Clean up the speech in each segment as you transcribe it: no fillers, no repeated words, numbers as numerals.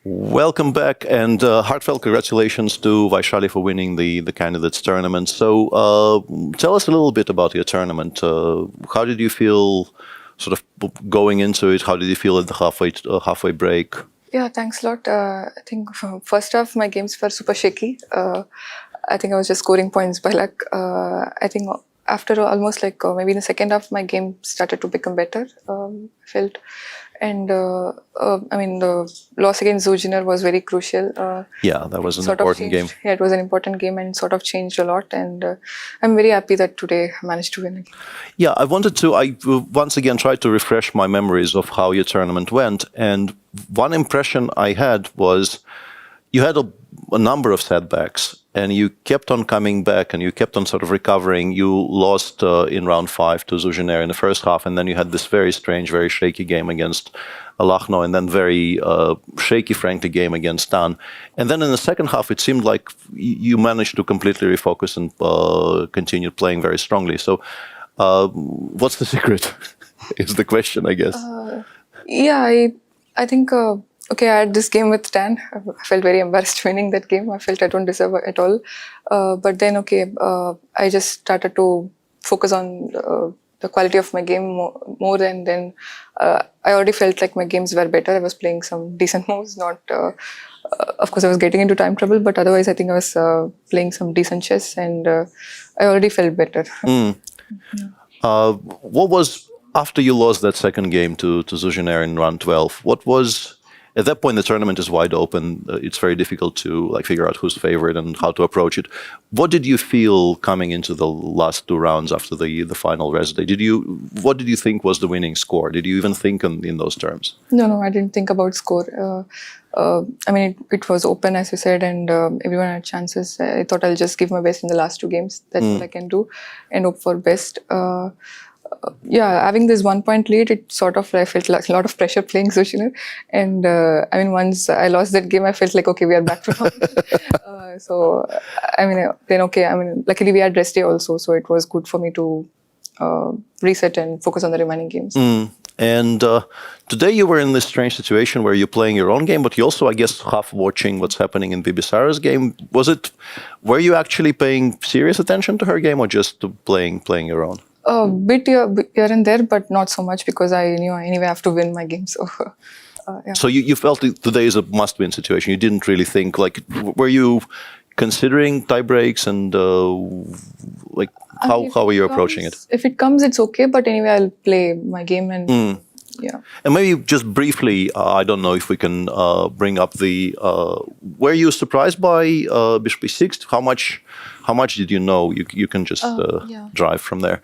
Welcome back, and heartfelt congratulations to Vaishali for winning the candidates tournament. So, tell us a little bit about your tournament. How did you feel, sort of going into it? How did you feel at the halfway break? Yeah, thanks a lot. I think first off, my games were super shaky. I think I was just scoring points by luck. I think after almost maybe in the second half, my game started to become better. I felt, and the loss against Zujiner was very crucial. Yeah, that was an Sort of important game. changed. Yeah, it was an important game and sort of changed a lot. And I'm very happy that today I managed to win again. Yeah, I once again tried to refresh my memories of how your tournament went. And one impression I had was you had a number of setbacks and you kept on coming back and you kept on sort of recovering. You lost in round 5 to Zujiner in the first half, and then you had this very strange, very shaky game against Lachno, and then very shaky, frankly, game against Stan. And then in the second half, it seemed like you managed to completely refocus and continued playing very strongly. So what's the secret is the question, I guess. I think... Okay, I had this game with Stan. I felt very embarrassed winning that game. I felt I don't deserve it at all. But then, I just started to focus on the quality of my game more and then I already felt like my games were better. I was playing some decent moves, not... of course, I was getting into time trouble, but otherwise I think I was playing some decent chess and I already felt better. What was, after you lost that second game to Zujiner in round 12, what was... At that point, the tournament is wide open. It's very difficult to figure out who's favorite and how to approach it. What did you feel coming into the last 2 rounds after the final rest day? What did you think was the winning score? Did you even think in those terms? No, I didn't think about score. It was open, as you said, and everyone had chances. I thought I'll just give my best in the last 2 games. That's what I can do and hope for best. Having this 1-point lead, it sort of, I felt like a lot of pressure playing Zujiner. And once I lost that game, I felt like, okay, we are back to normal. Luckily we had rest day also, so it was good for me to reset and focus on the remaining games. And today you were in this strange situation where you're playing your own game, but you also, I guess, half watching what's happening in Bibisara's game. Were you actually paying serious attention to her game or just playing your own? A bit here and there, but not so much because I knew I anyway have to win my game. So, So you felt today is a must-win situation. You didn't really think, were you considering tie breaks and how were you approaching it? If it comes, it's okay. But anyway, I'll play my game and yeah. And maybe just briefly, I don't know if we can bring up were you surprised by Bishop E6? How much did you know? You can just drive from there.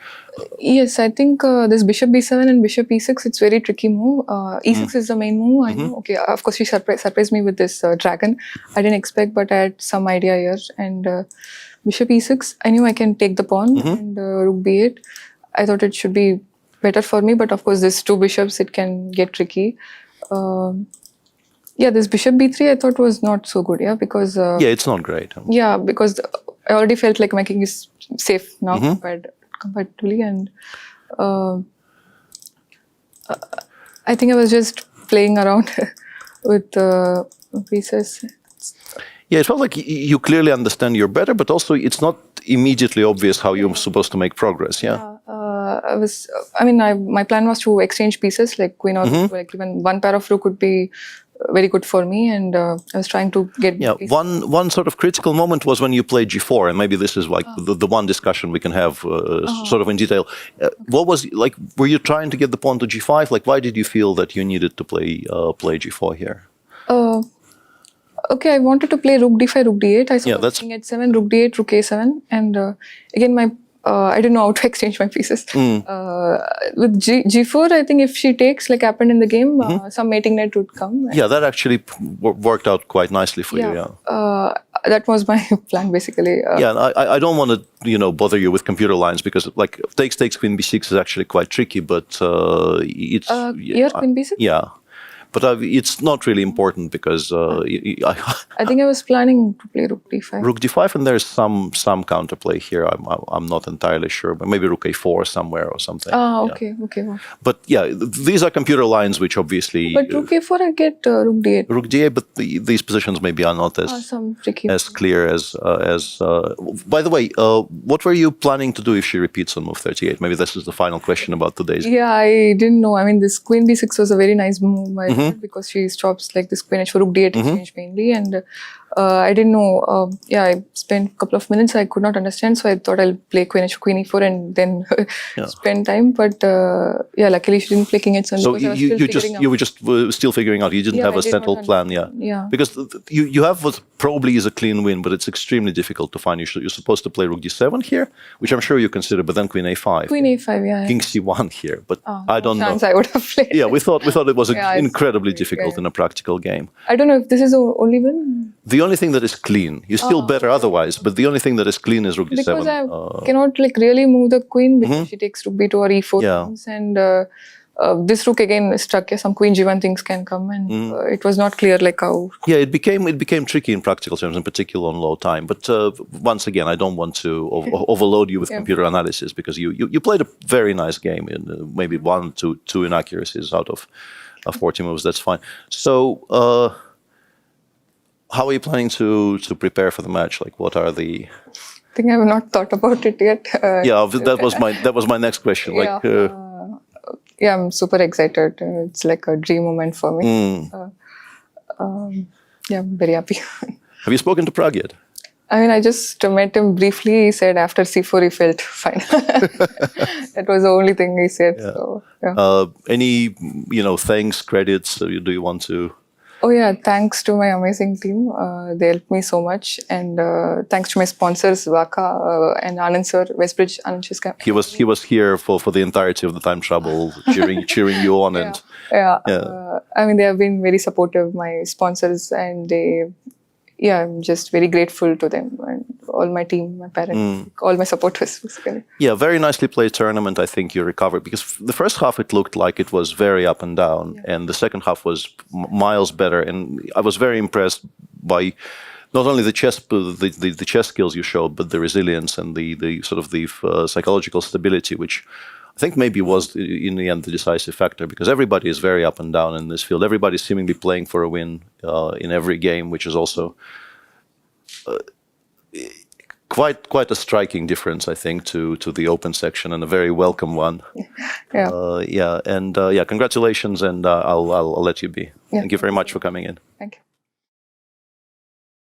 Yes, I think this Bishop B7 and Bishop E6, it's very tricky move. E6 is the main move. I know. Okay, of course, she surprised me with this dragon. I didn't expect, but I had some idea here. And Bishop E6, I knew I can take the pawn and Rook B8. I thought it should be better for me, but of course, this 2 bishops, it can get tricky. This Bishop B3 I thought was not so good, because... it's not great. Yeah, because I already felt like my king is safe now comparatively, and I think I was just playing around with pieces. Yeah, it felt like you clearly understand you're better, but also it's not immediately obvious how you're supposed to make progress, my plan was to exchange pieces, like queen or rook, even one pair of rook would be very good for me, and I was trying to get... Yeah, one sort of critical moment was when you played G4, and maybe this is the one discussion we can have sort of in detail. What was, were you trying to get the pawn to G5? Why did you feel that you needed to play G4 here? Okay, I wanted to play Rook D5, Rook D8. I saw that's... King H7, Rook D8, Rook A7, and again, I didn't know how to exchange my pieces. With G4, I think if she takes, like happened in the game, some mating net would come. Yeah, that actually worked out quite nicely for you, that was my plan, basically. I don't want to, bother you with computer lines because, takes Queen B6 is actually quite tricky, but it's... Here, Queen B6? Yeah. But it's not really important because I think I was planning to play rook d5. rook d5, and there's some counterplay here. I'm not entirely sure, but maybe rook a4 somewhere or something. Ah, Yeah. okay, okay. Wow. But yeah, these are computer lines which obviously But rook a4, I get rook d8. rook d8, but these positions maybe are not Some tricky. as clear as. By the way, what were you planning to do if she repeats on move 38? Maybe this is the final question about today's. Yeah, I didn't know. I mean, this queen b6 was a very nice move I thought, because she stops like this queen h4 rook d8 exchange mainly, and I didn't know. Yeah, I spent a couple of minutes. I could not understand, so I thought I'll play queen h4, queen e4, and then spend time. But yeah, luckily she didn't play king h7. So because I was still figuring you were just still figuring out. You didn't Yeah, have I a did not settled plan, yeah. Yeah. Because you have what probably is a clean win, but it's extremely difficult to find. You're supposed to play rook d7 here, which I'm sure you consider, but then queen a5. Queen a5, yeah. King c1 here, but I don't know. Chance I would have played. Yeah, we thought it was Yeah, it's incredibly very difficult in a practical game. I don't know if this is the only win. The only thing that is clean, you're still better otherwise, but the only thing that is clean is rook d7. Because I cannot like really move the queen because she takes rook b2 or e4 Yeah. things, and this rook again is stuck. Yeah, some queen g1 things can come, and it was not clear like how. Yeah, it became tricky in practical terms, in particular on low time. But once again, I don't want to overload you with computer analysis because you played a very nice game in maybe one, two inaccuracies out of 40 moves. That's fine. So. How are you planning to prepare for the match? Like, what are the? I think I have not thought about it yet. Yeah, that was my next question. Like, yeah, I'm super excited. It's like a dream moment for me. Yeah, I'm very happy. Have you spoken to Prague yet? I mean, I just met him briefly. He said after c4 he felt fine. That was the only thing he said. Yeah. So, yeah. Any thanks, credits? Do you want to? Oh yeah, thanks to my amazing team. They helped me so much, and thanks to my sponsors Vaka and Anand sir, Westbridge Anand Shiska. He was here for the entirety of the time trouble, cheering you on, and I mean, they have been very supportive, my sponsors, and I'm just very grateful to them and all my team, my parents, all my supporters basically. Yeah, very nicely played tournament. I think you recovered because the first half it looked like it was very up and down, and the second half was miles better. And I was very impressed by not only the chess skills you showed, but the resilience and the sort of the psychological stability, which I think maybe was in the end the decisive factor, because everybody is very up and down in this field. Everybody's seemingly playing for a win in every game, which is also quite a striking difference, I think, to the open section, and a very welcome one. Yeah. Congratulations, and I'll let you be. Thank you very much for coming in.